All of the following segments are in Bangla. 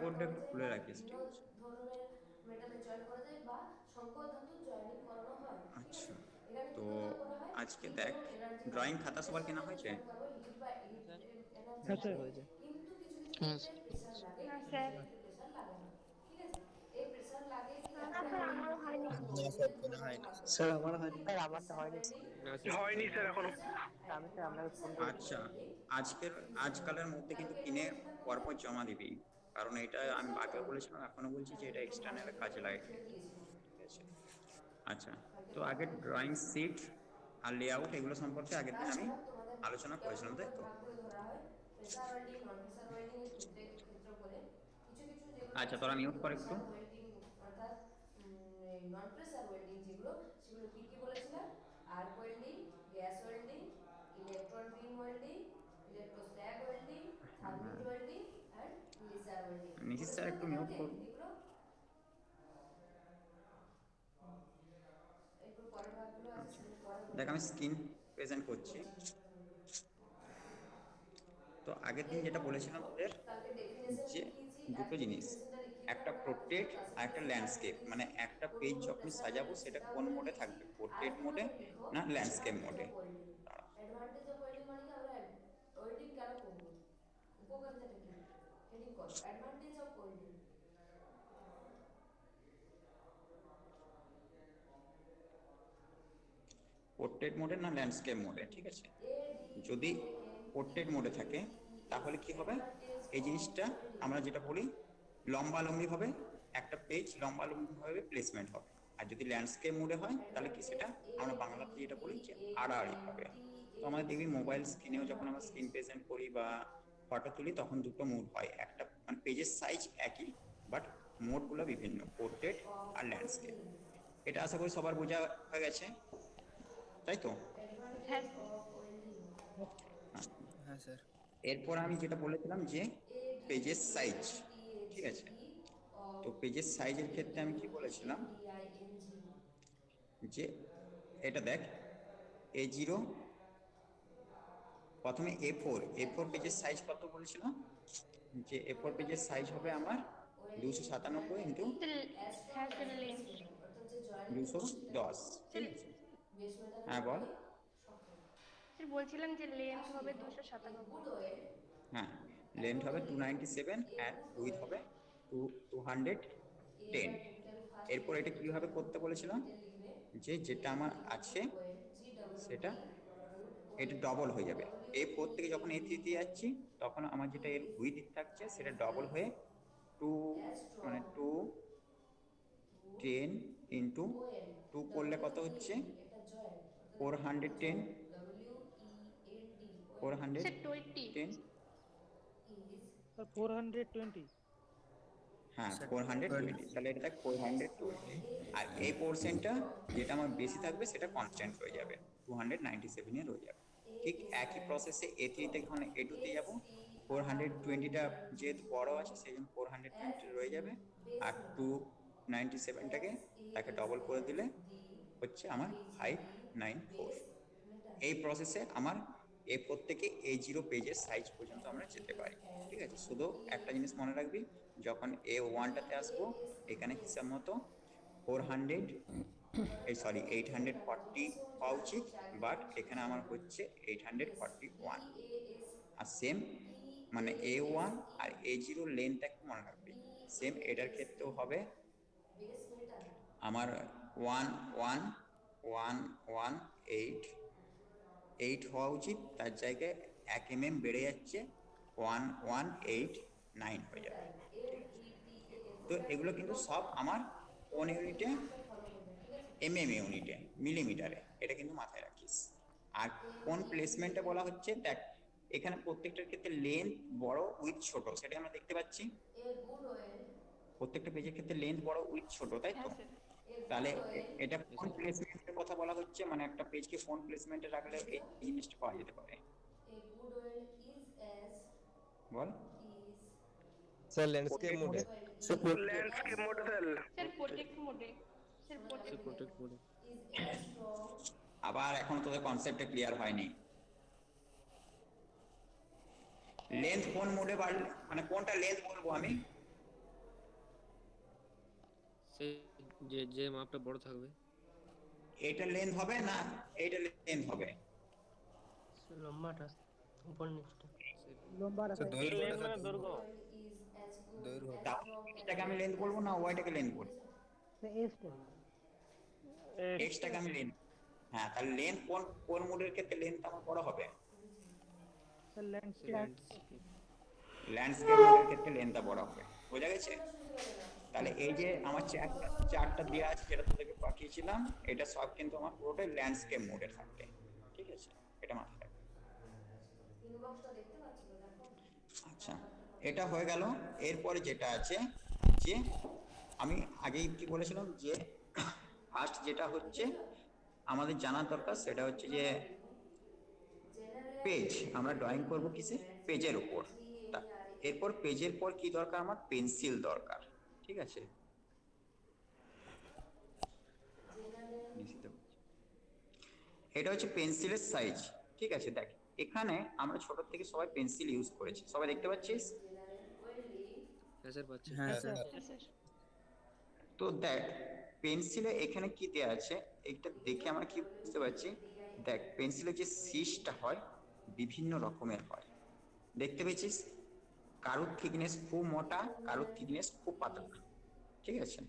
বোর্ডটা একটু যে খুলে বা রাখিস, বিভিন্ন ঠিক আছে? ধরনের মেটালে জয়েন করা যায় বা সংকর ধাতু জয়েনিং করানো হয়, ঠিক আছে? আচ্ছা, এখানে তো কি কোথাও করা হয়? আজকে হিট দেখ, এবং এনার্জি ড্রয়িং বাড়ানো, খাতা সবার প্রেসার কেনা যেহেতু হয়েছে? জয়েন করবো হিট বা স্যার। এনার্জি হ্যাঁ হ্যাঁ স্যার। স্যার বাড়ে, হয়েছে। কিন্তু কিছু কিছু হ্যাঁ ক্ষেত্রে প্রেসার লাগে, হ্যাঁ কিছু কিছু স্যার। ক্ষেত্রে প্রেসার লাগে না, ঠিক আছে? এই প্রেসার লাগে কি না এখন স্যার আমারও হয়নি। না স্যার কেনা হয়নি। স্যার আমার হয়নি। স্যার আমারটা হয়নি। না স্যার। হয়নি স্যার এখনো। আমি স্যার আপনাকে ফোন করেছিলাম। আচ্ছা, আজকালের মধ্যে কিন্তু কিনে পরপর জমা দিবি, কারণ এটা আমি আগেও বলেছিলাম, এখনো বলছি যে এটা এক্সটার্নাল কাজে লাগে কিন্তু, ঠিক আছে? আচ্ছা, তো আগে ড্রয়িং শিট আর লেআউট এগুলো সম্পর্কে আগের দিন আমি তাছাড়া তোমাদের আলোচনা কেমন করেছিলাম, করে তাই তো? ভাগ করে ধরা হয় প্রেসার ওয়েল্ডিং, নন প্রেসার ওয়েল্ডিং এর ক্ষেত্র করে কিছু কিছু যেগুলো আচ্ছা, আছে তোরা মিউট কর একটু। প্রেসার ওয়েল্ডিং অর্থাৎ নন প্রেসার ওয়েল্ডিং যেগুলো, সেগুলো কি কি বলেছিলাম? Arc welding, gas welding, electron beam welding, electroslag welding, thermit হ্যাঁ, welding and laser welding. Nishit sir বলেছিলাম একটু তো মিউট কালকে করুন। এগুলো? একটু পরের ভাগগুলো আছে, আচ্ছা, সেগুলো পরে দেখ বলবো। আমি স্ক্রিন প্রেজেন্ট করছি। তো আগের দিন যেটা এরপর বলেছিলাম দেখো, তোদের, কালকে ডেফিনেশন যে লিখিয়েছি, দুটো আজকে জিনিস, ডেফিনেশনটা লিখিয়ে একটা দেওয়ার পরে আমাদের পোর্ট্রেট ক্লাসে আর একটা যে ল্যান্ডস্কেপ, মানে একটা কোন পেজ কোন যখন প্রেসার সাজাবো ওয়েল্ডিং সেটা সেটাও কোন বলে মোডে দিয়েছি। থাকবে, আর পোর্ট্রেট কি মোডে বলবে লিখো, না ল্যান্ডস্কেপ অ্যাডভান্টেজ মোডে। Of welding. Advantage of welding মানে কি, আমরা ওয়েল্ডিং কেন করব, উপকারিতাটা কি, হেডিং করো অ্যাডভান্টেজ অফ ওয়েল্ডিং। পোর্ট্রেট মোডে না ল্যান্ডস্কেপ মোডে, ঠিক আছে? এ ডি যদি এ এন টি পোর্ট্রেট মোডে ই থাকে ই এস, তাহলে কি হবে, অ্যাডভান্টেজ এই অফ জিনিসটা ওয়েল্ডিং। আমরা যেটা বলি লম্বালম্বি হবে, একটা পেজ লম্বালম্বি ভাবে প্লেসমেন্ট হবে। আর যদি ল্যান্ডস্কেপ মোডে হয় তাহলে কি, সেটা অ্যাডভান্টেজ এ আমরা ডি বাংলাতে যেটা ই বলি যে এন আড়াআড়ি এন হবে। টি তো আমরা এস, দেখবি মোবাইল স্ক্রিনেও যখন আমরা অ্যাডভান্টেজ স্ক্রিন প্রেজেন্ট করি বা ফটো তুলি তখন দুটো মোড হয়, একটা মানে পেজের সাইজ একই বাট মোডগুলো বিভিন্ন, পোর্ট্রেট অফ আর ল্যান্ডস্কেপ। ওয়েল্ডিং। এটা আশা করি সবার বোঝা হয়ে গেছে, তাই তো? হ্যাঁ অ্যাডভান্টেজ স্যার। Of welding. হ্যাঁ। হ্যাঁ স্যার। এরপর আমি যেটা বলেছিলাম যে এ ডি পেজের ই সাইজ, এন টি এ ঠিক জি আছে? ই অফ তো পেজের সাইজের ক্ষেত্রে আমি কি ওয়েল্ডিং, এ বলেছিলাম, ডি আই এন জি। যে এটা দেখ, A0, প্রথমে A4 পেজের সাইজ কত বলেছিলাম, যে A4 পেজের সাইজ হবে আমার ওয়েল্ডিং 297 ইন্টু ম্যাগনেটিক স্যার, অ্যাস্ট্রন হ্যাঁ স্যার লেন্থ। ম্যাগনেটিক অর্থাৎ যে জয়েন্টিং সেটা 210, স্যার, ঠিক আছে? বেশ মেটালের হ্যাঁ বল। পক্ষে শক্ত। স্যার বলছিলাম যে লেন্থ আসলে হবে এ গুড 297। ওয়েল, হ্যাঁ, এখন লেন্থ হবে বলি 297 এ অ্যান্ড গুড উইথ ওয়েল, হবে টু 210। এবার ক্যাপিটাল ফার্স্ট এরপর এটা কিভাবে করতে বলেছিলাম, ক্যাপিটাল লিখবে, যে যেটা এ আমার ই আছে গুড ওয়েল, জি ডব্লিউ সেটা ই গুড এটা ওয়েল, ডবল হয়ে যাবে। ডব্লিউ A4 ই থেকে যখন এন A3 ই তে যাচ্ছি তখন আমার যেটা এর ইজ উইথ থাকছে সেটা ডবল অ্যাজ হয়ে টু, অ্যাজ মানে স্ট্রং 210 ইন্টু ওয়েল, 2 করলে ডব্লিউ কত ই হচ্ছে, এন এটা জয়েন্ট, অর্থাৎ এটা 410, joint, W E N D well sir 20। 410। Is sir 420। হ্যাঁ, স্যার 420, তাহলে এটা দেখ অ্যাজ 420। স্ট্রং আর এই পোর্শনটা যেটা আমার বেশি থাকবে সেটা কনস্ট্যান্ট হয়ে যাবে, 297 এর হয়ে যাবে। ঠিক একই প্রসেসে A3 থেকে যখন A2 তে যাব, 420টা যেহেতু বড় আছে সেই জন্য 420 রয়ে যাবে, আর 297টাকে তাকে ডবল করে দিলে হচ্ছে আমার 594। এই প্রসেসে আমার A4 থেকে A0 পেজের সাইজ পর্যন্ত আমরা যেতে পারি, ঠিক আছে? শুধু একটা জিনিস মনে রাখবি, যখন A1টাতে আসবো এখানে হিসাব মতো 400, এই সরি 840 হওয়া উচিত, বাট এখানে আমার হচ্ছে 841। আর সেম মানে A1 আর A0 লেন্থটা একটু মনে রাখবি, সেম এটার ক্ষেত্রেও হবে আমার 1118 হওয়া উচিত, তার জায়গায় 1 mm বেড়ে যাচ্ছে, 1189 হয়ে যাবে, ঠিক আছে? তো এগুলো কিন্তু সব আমার কোন ইউনিটে, ইউনিটে, মিলিমিটারে, এটা কিন্তু মাথায় রাখিস। আর কোন প্লেসমেন্টে বলা হচ্ছে দেখ, এখানে প্রত্যেকটার ক্ষেত্রে লেন্থ বড় উইথ ছোট, সেটা আমরা দেখতে পাচ্ছি। প্রত্যেকটা পেজের ক্ষেত্রে লেন্থ বড় উইথ ছোট, তাই তো? হ্যাঁ স্যার। তাহলে এটা Yes, কোন sir. প্লেসমেন্টের কথা বলা হচ্ছে, মানে একটা পেজকে কোন প্লেসমেন্টে রাখলে এই জিনিসটা পাওয়া যেতে পারে, বল? স্যার ল্যান্ডস্কেপ পোর্ট্রেট মোডে। মোডে, ল্যান্ডস্কেপ মডেল। স্যার প্রোটেক্ট মোডে। স্যার স্যার প্রোটেক্ট মোডে। প্রোটেক্ট মোডে। আবার এখনো তোদের কনসেপ্টটা ক্লিয়ার হয়নি। লেন্থ কোন মোডে বাড়লে, মানে কোনটা লেন্থ বলবো আমি, সেই যে যে মাপটা বড় থাকবে এটা লেন্থ হবে না, এটা লেন্থ হবে। লম্বাটা উপর নিচটা স্যার দৈর্ঘ্যটা স্যার দৈর্ঘ্য দৈর্ঘ্য এটাকে আমি লেন্থ বলবো না ওয়াইটাকে লেন্থ বলবো? এক্সটাকে আমি লেন্থ। হ্যাঁ, তাহলে লেন্থ কোন কোন মোডের ক্ষেত্রে লেন্থ আমার বড় হবে? ল্যান্ডস্কেপ মোডের ক্ষেত্রে লেন্থটা বড় হবে। বোঝা গেছে? তাহলে এই যে আমার চারটা দেওয়া আছে যেটা তোদেরকে পাঠিয়েছিলাম, এটা সব কিন্তু আমার পুরোটাই ল্যান্ডস্কেপ মোডে থাকবে। ঠিক আছে, এটা মাথায় রাখবে। ইনবক্সটা দেখতে পাচ্ছি তো, দেখো। আচ্ছা, এটা হয়ে গেল। এরপরে যেটা আছে যে আমি আগেই কি বলেছিলাম যে ফার্স্ট যেটা হচ্ছে আমাদের জানার দরকার সেটা হচ্ছে যে পেজ আমরা ড্রয়িং করব কিসে? পেজের উপর। এরপর পেজের পর কি দরকার? আমার পেন্সিল দরকার। ঠিক আছে, এটা হচ্ছে পেন্সিলের সাইজ। ঠিক আছে, দেখ এখানে আমরা ছোট থেকে সবাই পেন্সিল ইউজ করেছি, সবাই দেখতে পাচ্ছিস? হ্যাঁ স্যার পাচ্ছি। হ্যাঁ স্যার স্যার তো দেখ পেন্সিলে এখানে কি দেওয়া আছে এটা দেখে আমরা কি বুঝতে পারছি? দেখ পেন্সিলের যে সিসটা হয় বিভিন্ন রকমের হয়, দেখতে পেয়েছিস? কারোর থিকনেস খুব মোটা, কারোর থিকনেস খুব পাতলা। ঠিক আছে,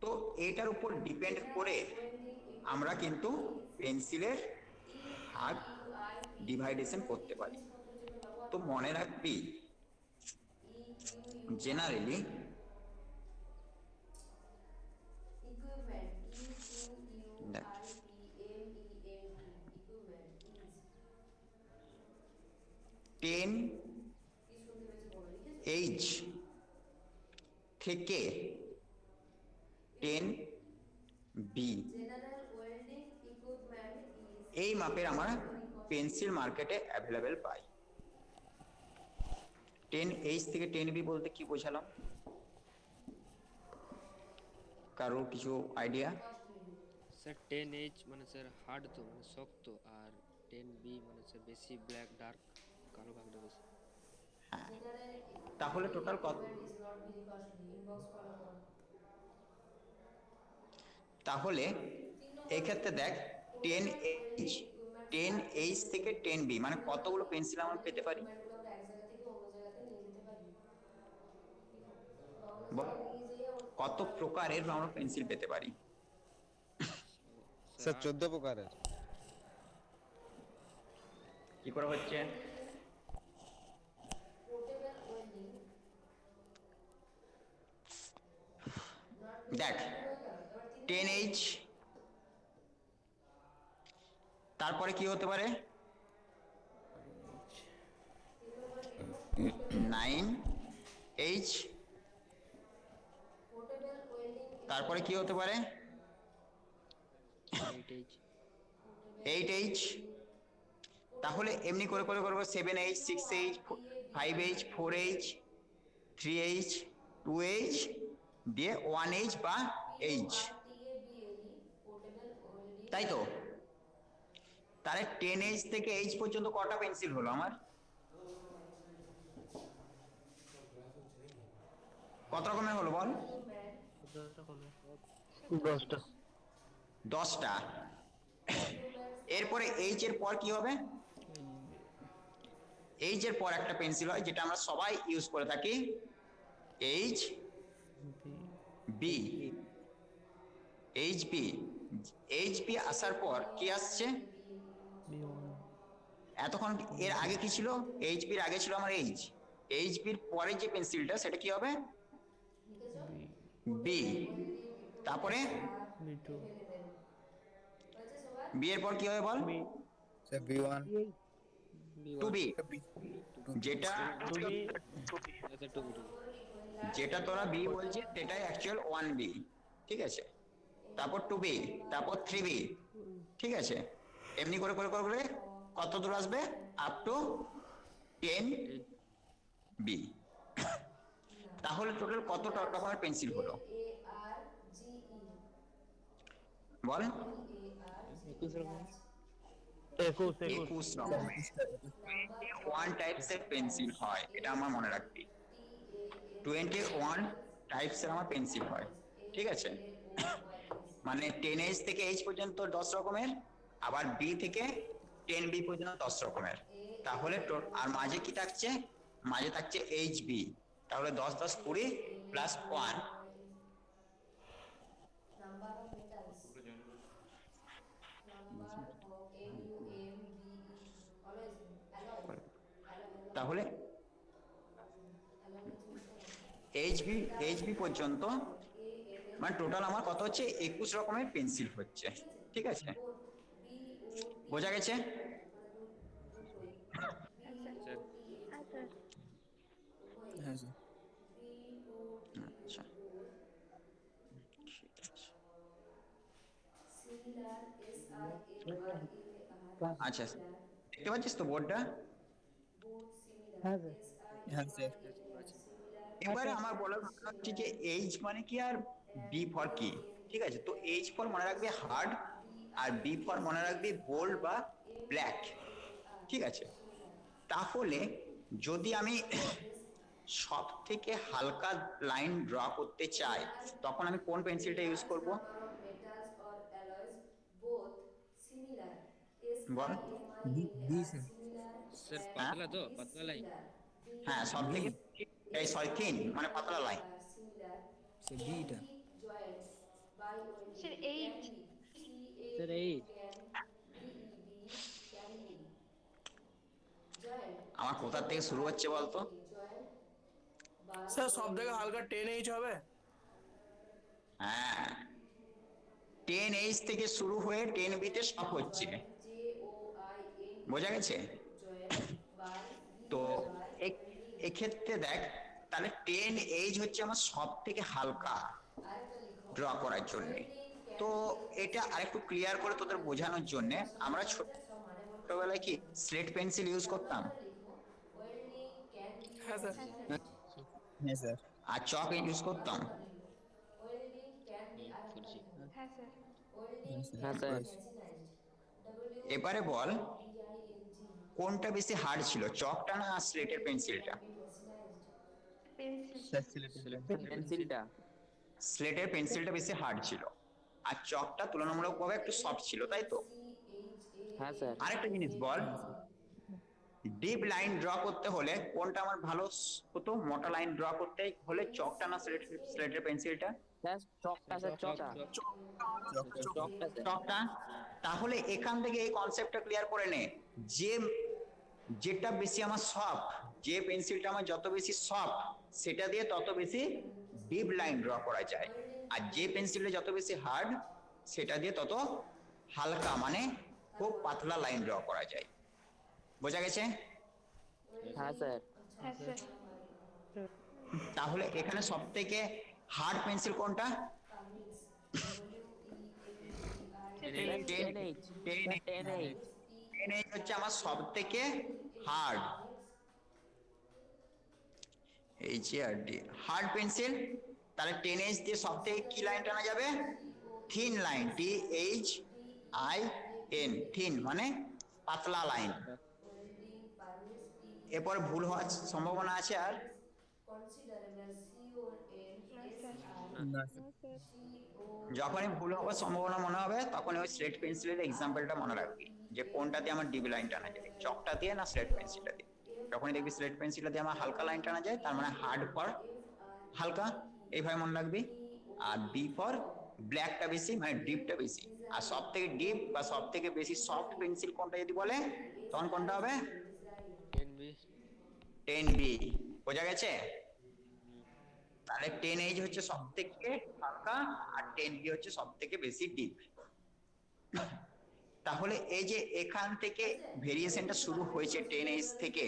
তো এটার উপর ডিপেন্ড করে আমরা কিন্তু পেন্সিলের ভাগ ডিভাইডেশন করতে পারি। তো মনে রাখবি জেনারেলি দেখ 10H থেকে 10B এই মাপের আমরা পেন্সিল মার্কেটে অ্যাভেলেবেল পাই। 10H থেকে 10B বলতে কি বোঝালাম? কারো কিছু আইডিয়া? স্যার 10H মানে স্যার হার্ড তো মানে শক্ত, আর 10B মানে স্যার বেশি ব্ল্যাক ডার্ক কালো ভাগটা বেশি। হ্যাঁ, তাহলে টোটাল কত? তাহলে এক্ষেত্রে দেখ 10H থেকে 10B মানে কতগুলো পেন্সিল আমরা পেতে পারি? বল, কত প্রকারের আমরা পেন্সিল পেতে পারি? স্যার 14 প্রকারের। কি করে হচ্ছে? দেখ 10H, তারপরে কি হতে পারে? 9H, তারপরে কি হতে পারে? 8H 8H, তাহলে এমনি করে করে করবো 7H, 6H, 5H, 4H, 3H, 2H দিয়ে 1H বা H, তাই তো? তাহলে 10H থেকে H পর্যন্ত কটা পেন্সিল হলো আমার? কত রকমের হলো বল? 10টা। এরপরে H এর পর কি হবে? H এর পর একটা পেন্সিল হয় যেটা আমরা সবাই ইউজ করে থাকি, HB। HB আসার পর কি আসছে? এতক্ষণ এর আগে কি ছিল? HB এর আগে ছিল আমার H। HB এর পরে যে পেন্সিলটা সেটা কি হবে? B। তারপরে B এর পর কি হবে বল? স্যার B1 2B, যেটা যেটা তোরা B বলছিস সেটাই অ্যাকচুয়াল 1B। ঠিক আছে, তারপর 2B, তারপর 3B। ঠিক আছে, এমনি করে করে করে কত দূর আসবে? Up to 10B। তাহলে টোটাল কত রকমের পেন্সিল হলো বল? 21 রকমের ওয়ান টাইপস এর পেন্সিল হয়, এটা আমার মনে রাখবি। 21 টাইপসের আমার পেন্সিল হয়, ঠিক আছে? মানে 10H থেকে H পর্যন্ত 10 রকমের, আবার বি থেকে 10B পর্যন্ত 10 রকমের। তাহলে আর মাঝে কি থাকছে? মাঝে থাকছে HB। তাহলে 10 10 20 plus 1 Number of metals. Number of MUMBE. Always alloy. তাহলে HB পর্যন্ত মানে টোটাল আমার কত হচ্ছে? 21 রকমের পেন্সিল হচ্ছে, ঠিক আছে? বোঝা গেছে? হ্যাঁ স্যার। আচ্ছা, আচ্ছা, দেখতে পাচ্ছিস তো বোর্ডটা? হ্যাঁ স্যার। হ্যাঁ স্যার। এবারে আমার বলার কথা হচ্ছে যে এইচ মানে কি আর বি ফর কি, ঠিক আছে? তো এইচ ফর মনে রাখবে হার্ড, আর বি ফর মনে রাখবে বোল্ড বা ব্ল্যাক, ঠিক আছে? তাহলে যদি আমি সব থেকে হালকা লাইন ড্র করতে চাই, তখন আমি কোন পেন্সিলটা ইউজ করব? বল। B sir. স্যার পাতলা তো, পাতলা লাইন। হ্যাঁ, সব থেকে এই সরি থিন মানে পাতলা line. Sir beta. Sir 8 sir 8 আমার কোথা থেকে শুরু হচ্ছে বলতো? স্যার সব থেকে হালকা 10H হবে। হ্যাঁ, 10H থেকে শুরু হয়ে 10B তে সব হচ্ছে, বোঝা গেছে? তো এক্ষেত্রে দেখ, তাহলে 10H হচ্ছে আমার সব থেকে হালকা ড্র করার জন্য। তো এটা আরেকটু ক্লিয়ার করে তোদের বোঝানোর জন্য, আমরা ছোটবেলায় কি স্লেট পেন্সিল ইউজ করতাম, হ্যাঁ স্যার। হ্যাঁ স্যার। আর চক ইউজ করতাম। করছি। হ্যাঁ স্যার হ্যাঁ স্যার এবারে বল কোনটা বেশি হার্ড ছিল, চকটা না স্লেটের পেন্সিলটা? Pencil sir selected. পেন্সিলটা স্লেটের পেন্সিলটা বেশি হার্ড ছিল, আর চকটা তুলনামূলকভাবে একটু সফট ছিল, তাই তো? হ্যাঁ স্যার আরেকটা জিনিস বল, ডিপ লাইন ড্র করতে হলে কোনটা আমার ভালো হতো? মোটা লাইন ড্র করতে হলে চকটা না স্লেটের পেন্সিলটা? স্যার চকটা স্যার চকটা চকটা স্যার চকটা। তাহলে এখান থেকে এই কনসেপ্টটা ক্লিয়ার করে নে যে যেটা বেশি আমার সফট, যে পেন্সিলটা আমার যত বেশি সফট সেটা দিয়ে তত বেশি ডিপ লাইন ড্র করা যায়, আর যে পেন্সিলটা যত বেশি হার্ড সেটা দিয়ে তত হালকা মানে খুব পাতলা লাইন ড্র করা যায়। বোঝা গেছে? হ্যাঁ স্যার হ্যাঁ স্যার তাহলে এখানে সব থেকে হার্ড পেন্সিল কোনটা? 10H 10H 10H হচ্ছে আমার সব থেকে হার্ড, হার্ড পেন্সিল। তাহলে 10H দিয়ে সব থেকে কি লাইন টানা যাবে? থিন লাইন, THIN, থিন মানে পাতলা লাইন। এরপর ভুল হওয়ার সম্ভাবনা আছে আর? না স্যার। যখনই ভুল হওয়ার সম্ভাবনা মনে হবে তখন ওই স্লেট পেন্সিলের এক্সাম্পলটা মনে রাখবি যে কোনটা দিয়ে আমার ডিপ লাইন টানা যায়, চকটা দিয়ে না স্লেট পেন্সিলটা দিয়ে। যখনই দেখবি স্লেট পেন্সিলটা দিয়ে আমার হালকা লাইন টানা যায়, তার মানে হার্ড ফর হালকা, এইভাবে মনে রাখবি। আর বি ফর ব্ল্যাকটা বেশি মানে ডিপটা বেশি। আর সব থেকে ডিপ বা সব থেকে বেশি সফট পেন্সিল কোনটা যদি বলে তখন কোনটা হবে? 10B 10B। বোঝা গেছে? তাহলে 10H হচ্ছে সব থেকে হালকা আর 10B হচ্ছে সব থেকে বেশি ডিপ। তাহলে এই যে এখান থেকে ভেরিয়েশনটা শুরু হয়েছে 10H থেকে,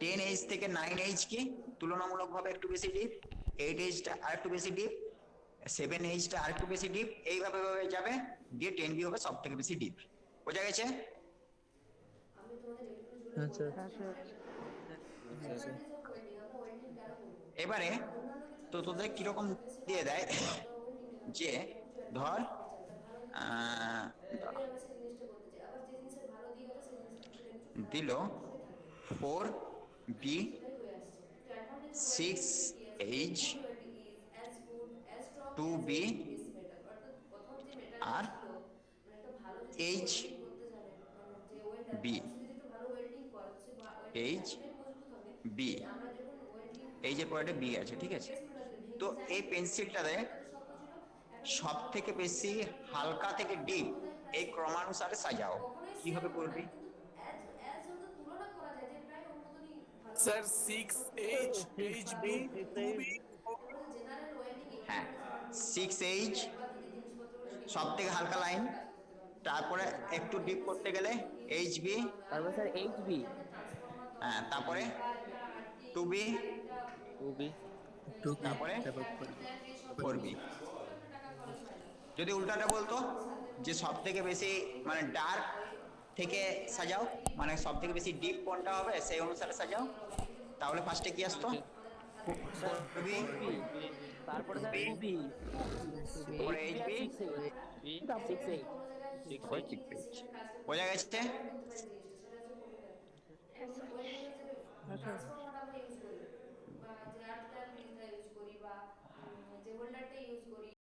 10H থেকে 9H কি তুলনামূলকভাবে একটু বেশি ডিপ, 8Hটা আর একটু বেশি ডিপ, 7Hটা আর একটু বেশি ডিপ, এইভাবে যাবে দিয়ে 10B হবে সব থেকে বেশি ডিপ। বোঝা গেছে? হ্যাঁ স্যার। এবারে তো তোদের কিরকম দিয়ে দেয় যে ধর দিল 4B six H welding is as good as strong to as be base metal, অর্থাৎ প্রথম যে মেটালটা আর ছিল, মানে একটা ভালো যদি এইচ ওয়েল্ডিং করতে জানে, মানে যে ওয়েল্ডার বি সে যদি একটু ভালো ওয়েল্ডিং করে, সে ওয়েল্ডিং এইচ এতটাই মজবুত হবে বি, যে আমরা যখন ওয়েল্ডিং এই যে পরেটা বি আছে, ঠিক আছে। বেস মেটাল ভেঙে তো যায়, এই পেন্সিলটাতে মেটালটা তো শক্ত ছিল, একটা যদি সব ভালো থেকে বেশি হালকা থেকে ডিপ এই ক্রমানুসারে সাজাও, কখনোই সেম কিভাবে হবে না, করবি? কিন্তু অ্যাজ অ্যাজ ওটা তুলনা করা যায় যে প্রায় ওর মতনই ভালো sir 6H HB 2B general welding হ্যাঁ, সিক্স এইচ সব থেকে হালকা লাইন, তারপরে একটু ডিপ করতে গেলে এইচ বি, তারপর স্যার এইচবি হ্যাঁ, তারপরে টু বি, টুবি তারপরে তারপর ফোর বি। যদি উল্টাটা বলতো যে সব থেকে বেশি মানে ডার্ক থেকে সাজাও, মানে সব থেকে বেশি ডিপ কোনটা হবে সেই অনুসারে সাজাও, তাহলে ফার্স্টে কি আসতো? টুবি, তারপরে স্যার টুবি তারপরে এইচবি, সিক্স এইট তারপরে সিক্স এইচ। বোঝা গেছে? হ্যাঁ স্যার